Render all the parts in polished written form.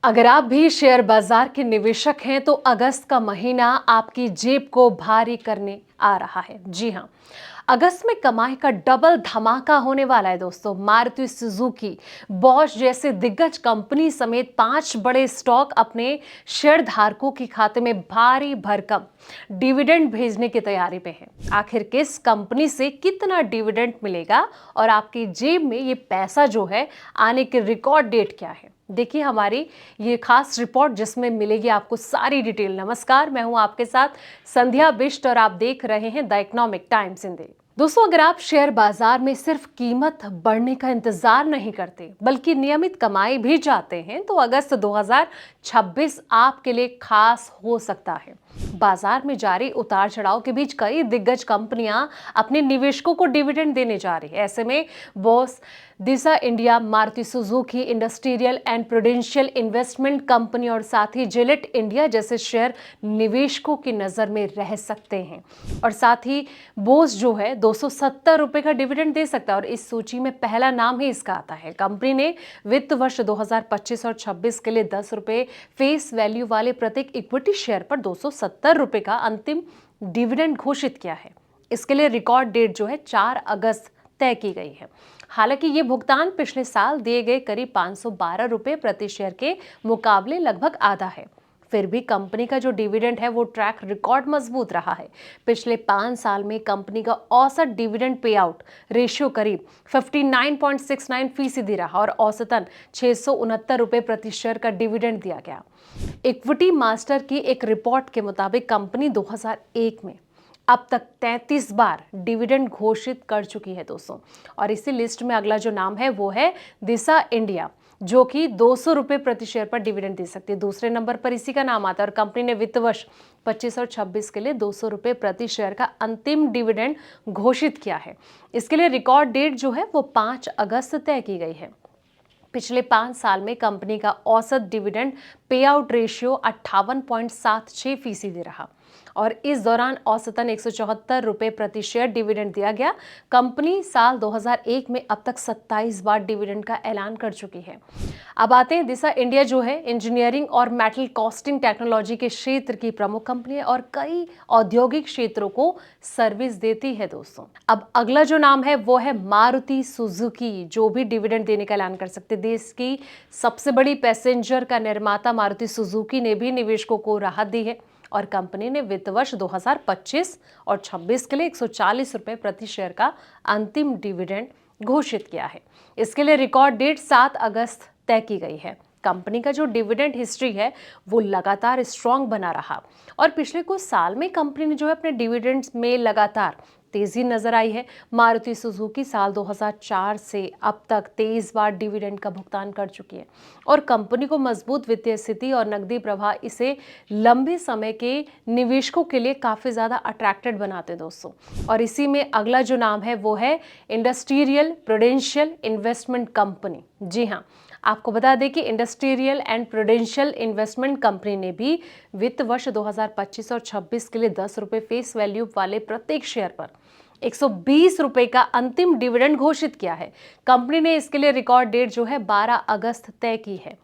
अगर आप भी शेयर बाजार के निवेशक हैं तो अगस्त का महीना आपकी जेब को भारी करने आ रहा है। जी हाँ, अगस्त में कमाई का डबल धमाका होने वाला है दोस्तों। मारुति सुजुकी, बॉश जैसे दिग्गज कंपनी समेत 5 बड़े स्टॉक अपने शेयर धारकों के खाते में भारी भरकम डिविडेंड भेजने की तैयारी में है। आखिर किस कंपनी से कितना डिविडेंड मिलेगा और आपकी जेब में ये पैसा जो है आने की रिकॉर्ड डेट क्या है, देखिए हमारी ये खास रिपोर्ट जिसमें मिलेगी आपको सारी डिटेल। नमस्कार, मैं हूं आपके साथ संध्या बिष्ट और आप देख रहे हैं द इकोनॉमिक टाइम्स हिंदी। दोस्तों, अगर आप शेयर बाजार में सिर्फ कीमत बढ़ने का इंतजार नहीं करते बल्कि नियमित कमाई भी चाहते हैं तो अगस्त 2026 आपके लिए खास हो सकता है। बाजार में जारी उतार चढ़ाव के बीच कई दिग्गज कंपनियां अपने निवेशकों को डिविडेंड देने जा रही है। ऐसे में boss, Disha India, Maruti Suzuki, industrial and prudential investment company और साथ ही जिलेट इंडिया जैसे शेयर निवेशकों की नजर में रह सकते हैं। और साथ ही बोस जो है 270 रुपए का डिविडेंड दे सकता है और इस सूची में पहला नाम ही इसका आता है। कंपनी ने वित्त वर्ष 2025 और 26 के लिए 10 रुपए फेस वैल्यू वाले प्रत्येक इक्विटी शेयर पर 270 रुपए का अंतिम डिविडेंड घोषित किया है। इसके लिए रिकॉर्ड डेट जो है 4 अगस्त तय की गई है। हालांकि ये भुगतान पिछले साल दिए गए करीब 512 रुपए प्रति शेयर के मुकाबले लगभग आधा है। फिर भी कंपनी का जो डिविडेंड है वो ट्रैक रिकॉर्ड मजबूत रहा है। पिछले 5 साल में कंपनी का औसत डिविडेंड पे आउट रेशियो करीब 59.69% रहा और औसतन 669 रुपए प्रति शेयर का डिविडेंड दिया गया। इक्विटी मास्टर की एक रिपोर्ट के मुताबिक कंपनी 2001 में अब तक 33 बार डिविडेंड घोषित कर चुकी है दोस्तों। और इसी लिस्ट में अगला जो नाम है वो है दिशा इंडिया, जो कि 200 रुपए प्रति शेयर पर डिविडेंड दे सकती है। दूसरे नंबर पर इसी का नाम आता है और कंपनी ने वित्त वर्ष 25 और 26 के लिए 200 रुपए प्रति शेयर का अंतिम डिविडेंड घोषित किया है। इसके लिए रिकॉर्ड डेट जो है वो 5 अगस्त तय की गई है। पिछले 5 साल में कंपनी का औसत डिविडेंड पे आउट रेशियो 58.76% रहा और इस दौरान औसतन 174 रुपए प्रति शेयर डिविडेंड दिया गया। कंपनी साल 2001 में अब तक 27 बार डिविडेंड का ऐलान कर चुकी है। अब आते हैं दिशा इंडिया जो है इंजीनियरिंग और मेटल कास्टिंग टेक्नोलॉजी के क्षेत्र की प्रमुख कंपनी है और कई औद्योगिक क्षेत्रों को सर्विस देती है दोस्तों। अब अगला जो नाम है वो है मारुति सुजुकी, जो भी डिविडेंड देने का ऐलान कर सकते। देश की सबसे बड़ी पैसेंजर का निर्माता मारुति सुजुकी ने भी निवेशकों को राहत दी है और कंपनी ने वित्त वर्ष 2025 और 26 के लिए 140 रुपए प्रति शेयर का अंतिम डिविडेंड घोषित किया है। इसके लिए रिकॉर्ड डेट 7 अगस्त तय की गई है। कंपनी का जो डिविडेंड हिस्ट्री है वो लगातार स्ट्रांग बना रहा और पिछले कुछ साल में कंपनी ने जो है अपने डिविडेंड्स में लगातार तेजी नजर आई है। मारुति सुजुकी साल 2004 से अब तक 23 बार डिविडेंड का भुगतान कर चुकी है और कंपनी को मजबूत वित्तीय स्थिति और नकदी प्रवाह इसे लंबे समय के निवेशकों के लिए काफी ज्यादा अट्रैक्टेड बनाते हैं दोस्तों। और इसी में अगला जो नाम है वो है इंडस्ट्रियल प्रूडेंशियल इन्वेस्टमेंट कंपनी। जी हाँ, आपको बता दें कि industrial and prudential investment company ने भी वित्त वर्ष 2025 और 26 के लिए 10 रुपए फेस वैल्यू वाले प्रत्येक शेयर पर 120 रुपए का अंतिम डिविडेंड घोषित किया है। कंपनी ने इसके लिए रिकॉर्ड डेट जो है 12 अगस्त तय की है।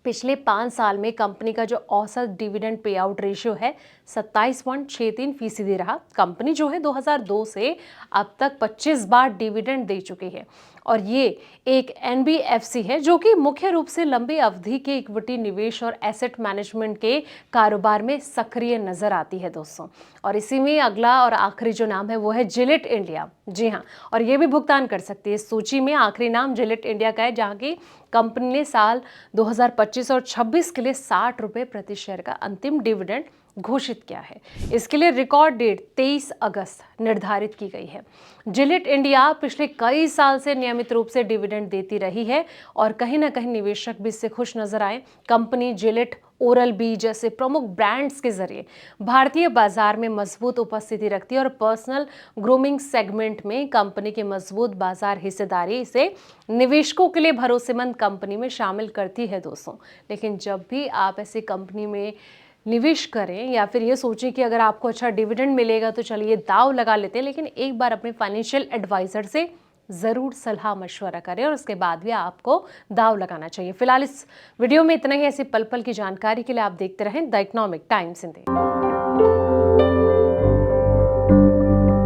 पिछले 5 साल में कंपनी का जो औसत डिविडेंड पे आउट रेशियो है 27.63% रहा। कंपनी जो है 2002 से अब तक 25 बार डिविडेंड दे चुकी है और ये एक एनबीएफसी है जो कि मुख्य रूप से लंबी अवधि के इक्विटी निवेश और एसेट मैनेजमेंट के कारोबार में सक्रिय नजर आती है दोस्तों। और इसी में अगला और आखिरी जो नाम है वो है जिलेट इंडिया। जी हाँ, और ये भी भुगतान कर सकती है। इस सूची में आखिरी नाम जिलेट इंडिया का है जहाँ की कंपनी ने साल 2025 और 26 के लिए 60 रुपए प्रति शेयर का अंतिम डिविडेंड घोषित किया है। इसके लिए रिकॉर्ड डेट 23 अगस्त निर्धारित की गई है। जिलेट इंडिया पिछले कई साल से नियमित रूप से डिविडेंड देती रही है और कहीं ना कहीं निवेशक भी इससे खुश नजर आए। कंपनी जिलेट, ओरल बी जैसे प्रमुख ब्रांड्स के जरिए भारतीय बाजार में मजबूत उपस्थिति रखती है और पर्सनल ग्रूमिंग सेगमेंट में कंपनी की मजबूत बाजार हिस्सेदारी से निवेशकों के लिए भरोसेमंद कंपनी में शामिल करती है दोस्तों। लेकिन जब भी आप ऐसी कंपनी में निवेश करें या फिर ये सोचें कि अगर आपको अच्छा डिविडेंड मिलेगा तो चलिए दांव लगा लेते हैं, लेकिन एक बार अपने फाइनेंशियल एडवाइजर से ज़रूर सलाह मशवरा करें और उसके बाद भी आपको दाव लगाना चाहिए। फिलहाल इस वीडियो में इतना ही। ऐसी पल पल की जानकारी के लिए आप देखते रहें द इकोनॉमिक टाइम्स हिंदी।